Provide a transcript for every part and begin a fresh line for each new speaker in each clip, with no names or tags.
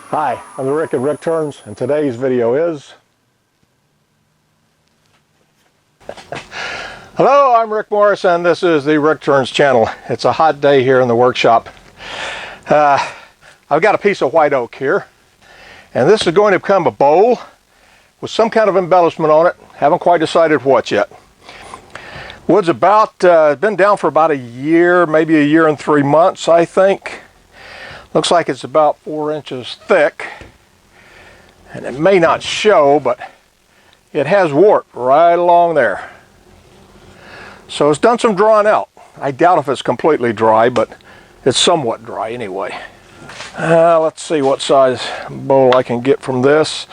Hi, I'm Rick at Rick Turns, and today's video is... Hello, I'm Rick Morris, and this is the Rick Turns channel. It's a hot day here in the workshop. I've got a piece of white oak here, and this is going to become a bowl with some kind of embellishment on it. Haven't quite decided what yet. Wood's been down for about a year, maybe a year and 3 months, I think. Looks like it's about 4 inches thick, and it may not show, but it has wart right along there. So it's done some drying out. I doubt if it's completely dry, but it's somewhat dry anyway. Let's see what size bowl I can get from this.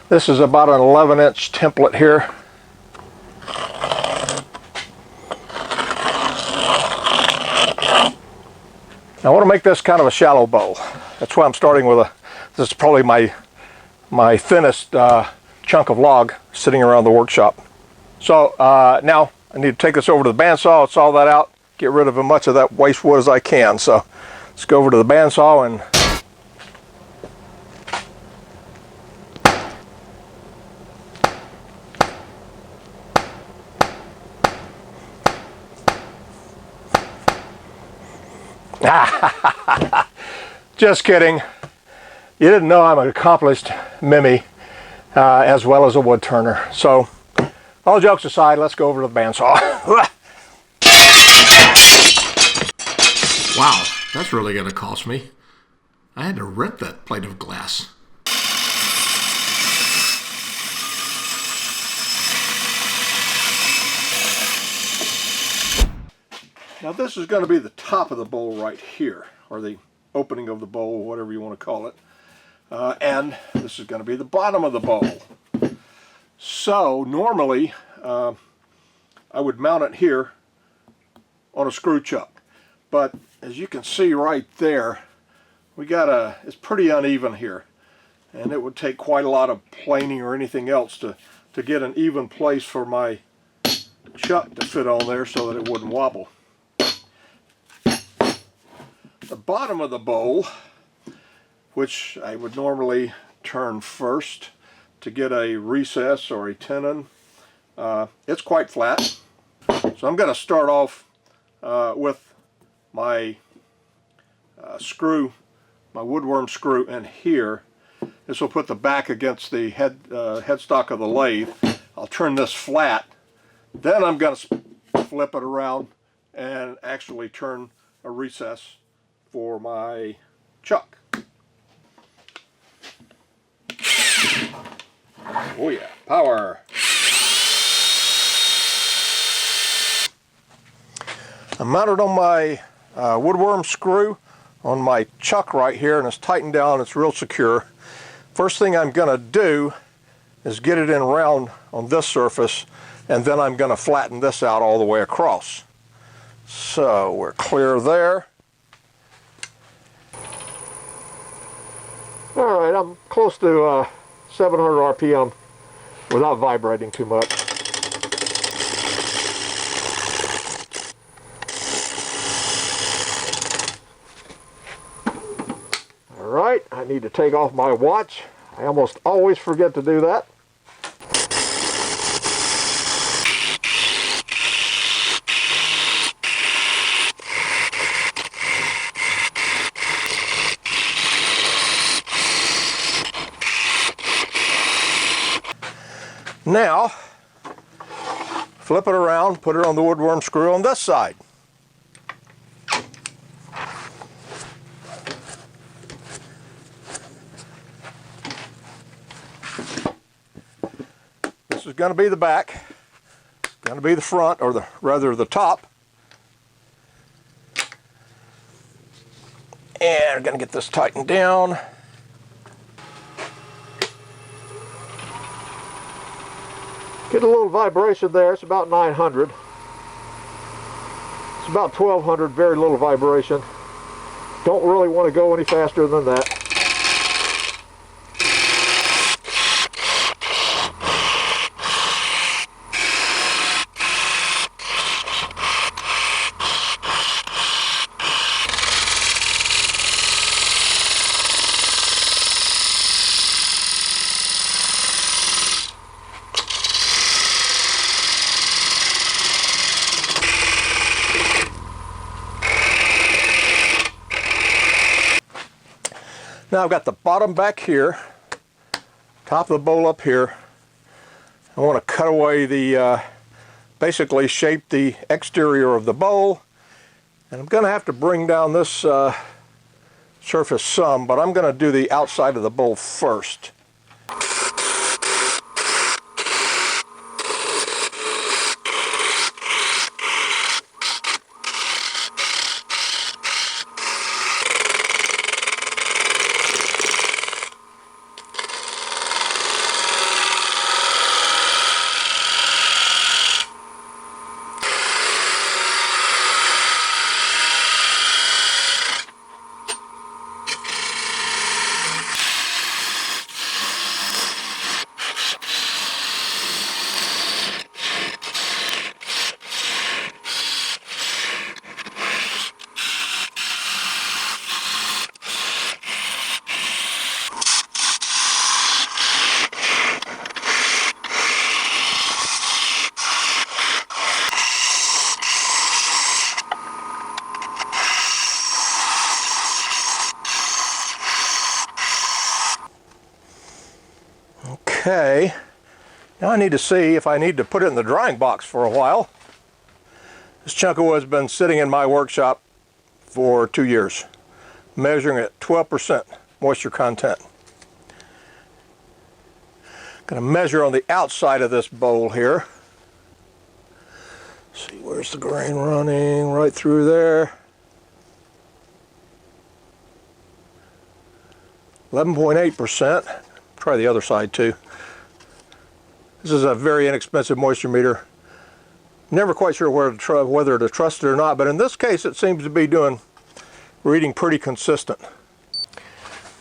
This is about an 11-inch template here. I want to make this kind of a shallow bowl. That's why I'm starting with this is probably my thinnest chunk of log sitting around the workshop. So now I need to take this over to the bandsaw, saw that out, get rid of as much of that waste wood as I can. So let's go over to the bandsaw and just kidding. You didn't know I'm an accomplished Mimi as well as a wood turner. So all jokes aside, let's go over to the bandsaw.
Wow, that's really going to cost me. I had to rent that plate of glass.
Now this is going to be the top of the bowl right here, or the opening of the bowl, whatever you want to call it. And this is going to be the bottom of the bowl. So normally I would mount it here on a screw chuck. But as you can see right there, it's pretty uneven here. And it would take quite a lot of planing or anything else to get an even place for my chuck to fit on there so that it wouldn't wobble. The bottom of the bowl, which I would normally turn first to get a recess or a tenon, it's quite flat. So I'm going to start off with my screw, my woodworm screw in here. This will put the back against the headstock of the lathe. I'll turn this flat. Then I'm going to flip it around and actually turn a recess for my chuck. Oh yeah, power! I'm mounted on my woodworm screw on my chuck right here, and it's tightened down, it's real secure. First thing I'm going to do is get it in round on this surface, and then I'm going to flatten this out all the way across. So we're clear there. Alright, I'm close to 700 RPM without vibrating too much. Alright, I need to take off my watch. I almost always forget to do that. Now, flip it around, put it on the woodworm screw on this side. This is going to be the back, going to be the front, or rather the top. And I'm going to get this tightened down. Get a little vibration there. It's about 900. It's about 1200, very little vibration. Don't really want to go any faster than that. Now I've got the bottom back here, top of the bowl up here. I want to cut away the, basically shape the exterior of the bowl. And I'm going to have to bring down this surface some, but I'm going to do the outside of the bowl first. Okay, now I need to see if I need to put it in the drying box for a while. This chunk of wood has been sitting in my workshop for 2 years, measuring at 12% moisture content. Going to measure on the outside of this bowl here. See, where's the grain running? Right through there. 11.8%. Try the other side too. This is a very inexpensive moisture meter. Never quite sure whether to trust it or not, but in this case it seems to be reading pretty consistent.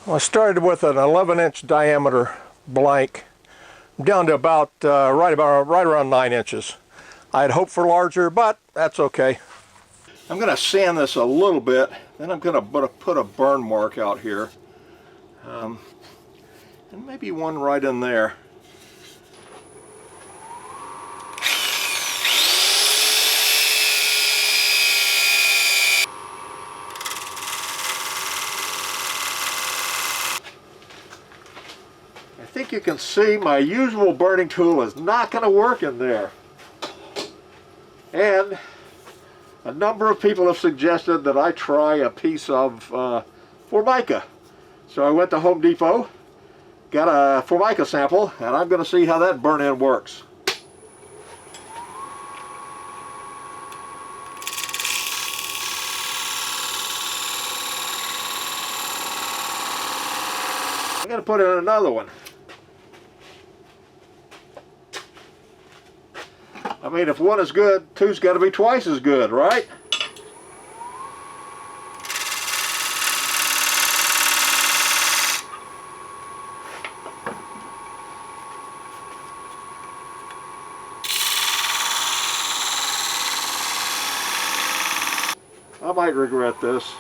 Well, I started with an 11-inch diameter blank. I'm down to about right around 9 inches. I had hoped for larger, but that's okay. I'm going to sand this a little bit, then I'm going to put a burn mark out here. And maybe one right in there. I think you can see my usual burning tool is not going to work in there. And a number of people have suggested that I try a piece of Formica. So I went to Home Depot, got a Formica sample, and I'm going to see how that burn-in works. I'm going to put in another one. I mean, if one is good, two's got to be twice as good, right? I might regret this.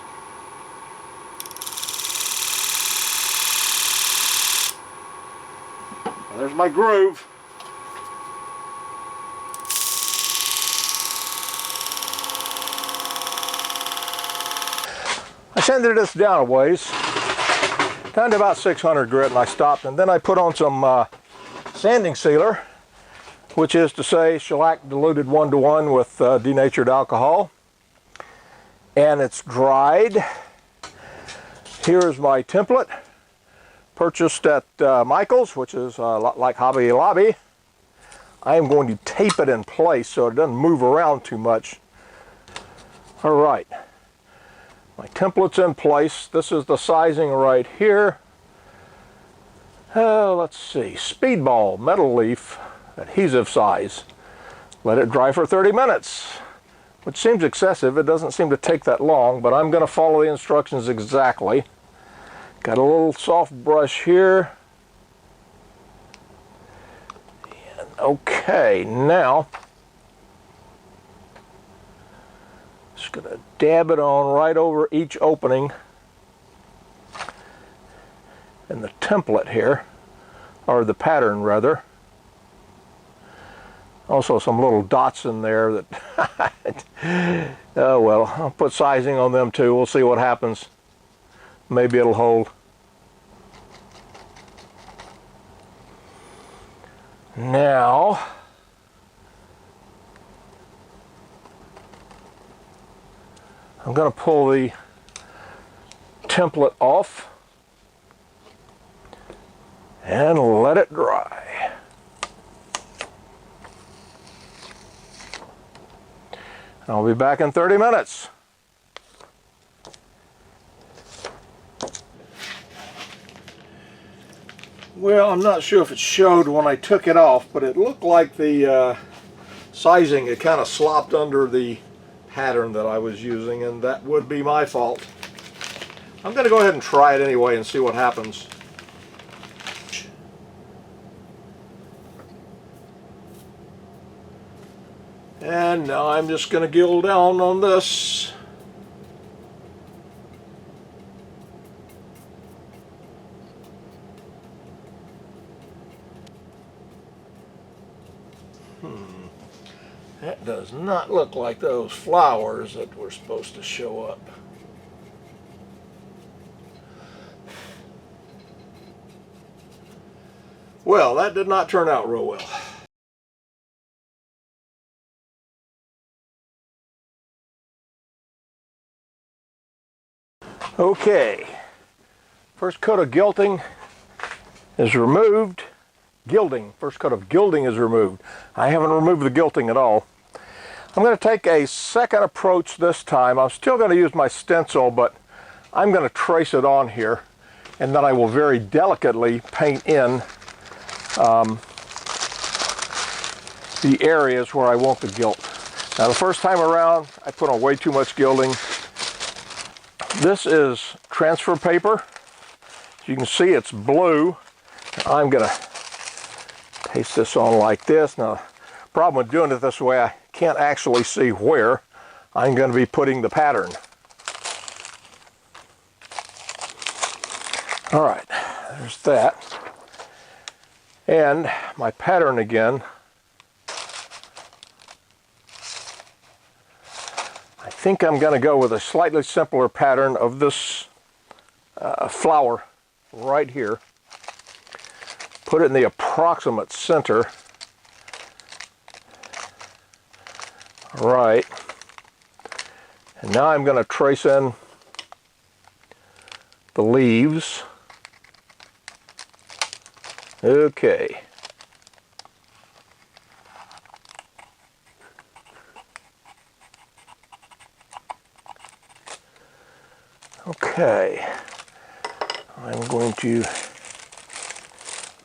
There's my groove. I sanded this down a ways, down to about 600 grit, and I stopped, and then I put on some sanding sealer, which is to say shellac diluted 1:1 with denatured alcohol. And it's dried. Here is my template, purchased at Michael's, which is a lot like Hobby Lobby. I am going to tape it in place so it doesn't move around too much. All right, my template's in place. This is the sizing right here. Let's see, Speedball metal leaf, adhesive size. Let it dry for 30 minutes. Which seems excessive. It doesn't seem to take that long, but I'm going to follow the instructions exactly. Got a little soft brush here. And okay, now just going to dab it on right over each opening in the template here, or the pattern rather. Also some little dots in there that, oh well, I'll put sizing on them too. We'll see what happens. Maybe it'll hold. Now, I'm going to pull the template off and let it dry. I'll be back in 30 minutes. Well, I'm not sure if it showed when I took it off, but it looked like the sizing had kind of slopped under the pattern that I was using, and that would be my fault. I'm going to go ahead and try it anyway and see what happens. And now I'm just going to gild down on this. That does not look like those flowers that were supposed to show up. Well, that did not turn out real well. Okay, first coat of gilding is removed. First coat of gilding is removed. I haven't removed the gilding at all. I'm going to take a second approach this time. I'm still going to use my stencil, but I'm going to trace it on here, and then I will very delicately paint in the areas where I want the gilt. Now, the first time around, I put on way too much gilding. This is transfer paper. As you can see, it's blue. I'm going to paste this on like this. Now, the problem with doing it this way, I can't actually see where I'm going to be putting the pattern. All right, there's that. And my pattern again. I think I'm going to go with a slightly simpler pattern of this flower right here. Put it in the approximate center. Right. And now I'm going to trace in the leaves. Okay. Okay. I'm going to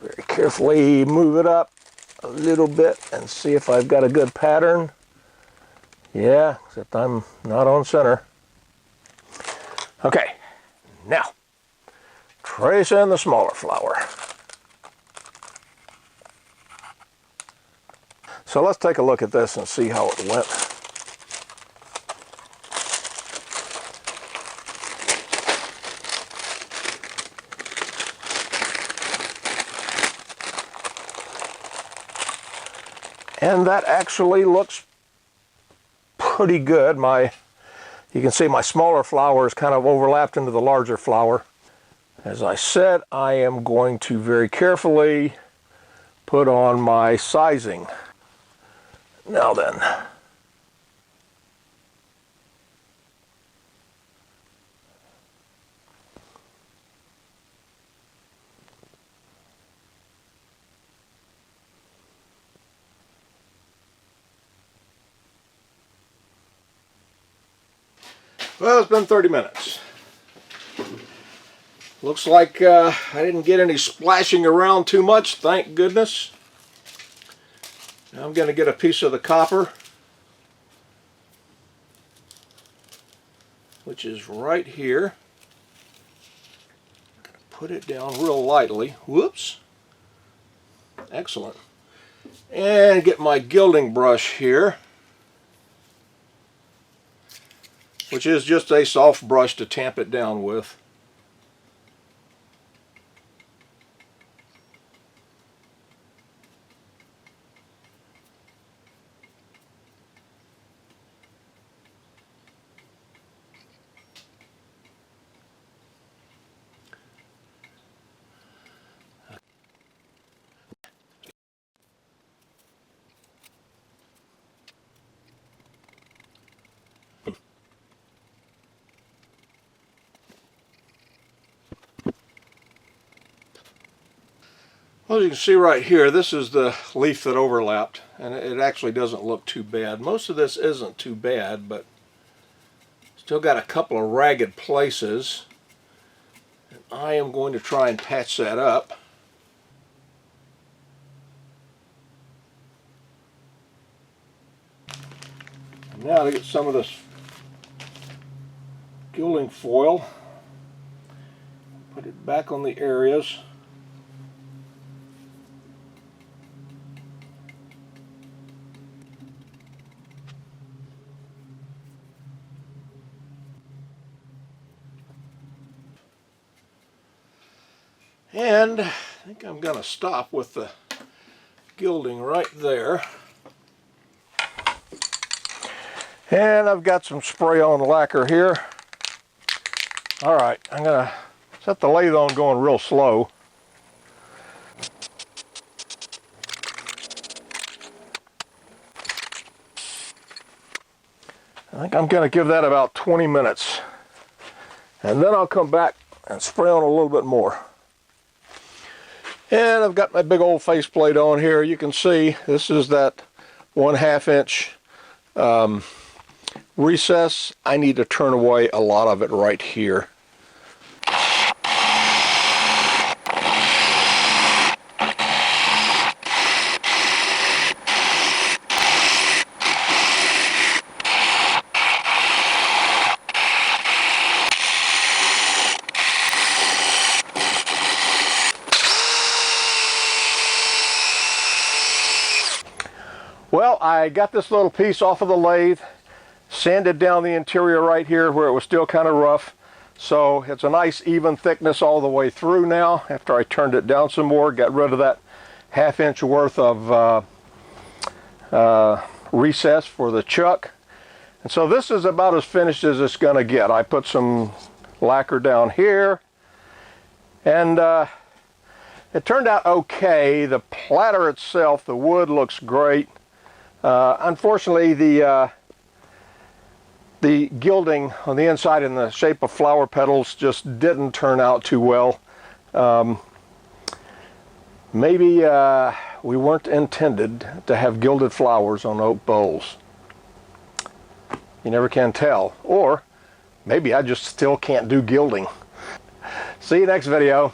very carefully move it up a little bit and see if I've got a good pattern. Yeah, except I'm not on center. Okay, now trace in the smaller flower. So let's take a look at this and see how it went. And that actually looks pretty good. You can see my smaller flower is kind of overlapped into the larger flower. As I said, I am going to very carefully put on my sizing. Now then. Well, it's been 30 minutes. Looks like I didn't get any splashing around too much, thank goodness. Now I'm going to get a piece of the copper, which is right here. Put it down real lightly. Whoops. Excellent. And get my gilding brush here, which is just a soft brush to tamp it down with. Well, as you can see right here, this is the leaf that overlapped, and it actually doesn't look too bad. Most of this isn't too bad, but still got a couple of ragged places. And I am going to try and patch that up. And now to get some of this gilding foil, put it back on the areas. And I think I'm going to stop with the gilding right there. And I've got some spray on lacquer here. All right, I'm going to set the lathe on going real slow. I think I'm going to give that about 20 minutes. And then I'll come back and spray on a little bit more. And I've got my big old faceplate on here. You can see this is that 1/2 inch recess. I need to turn away a lot of it right here. Well, I got this little piece off of the lathe, sanded down the interior right here where it was still kind of rough. So it's a nice even thickness all the way through now. After I turned it down some more, got rid of that 1/2 inch worth of recess for the chuck. And so this is about as finished as it's going to get. I put some lacquer down here, and it turned out okay. The platter itself, the wood looks great. Unfortunately, the gilding on the inside in the shape of flower petals just didn't turn out too well. Maybe we weren't intended to have gilded flowers on oak bowls. You never can tell. Or maybe I just still can't do gilding. See you next video.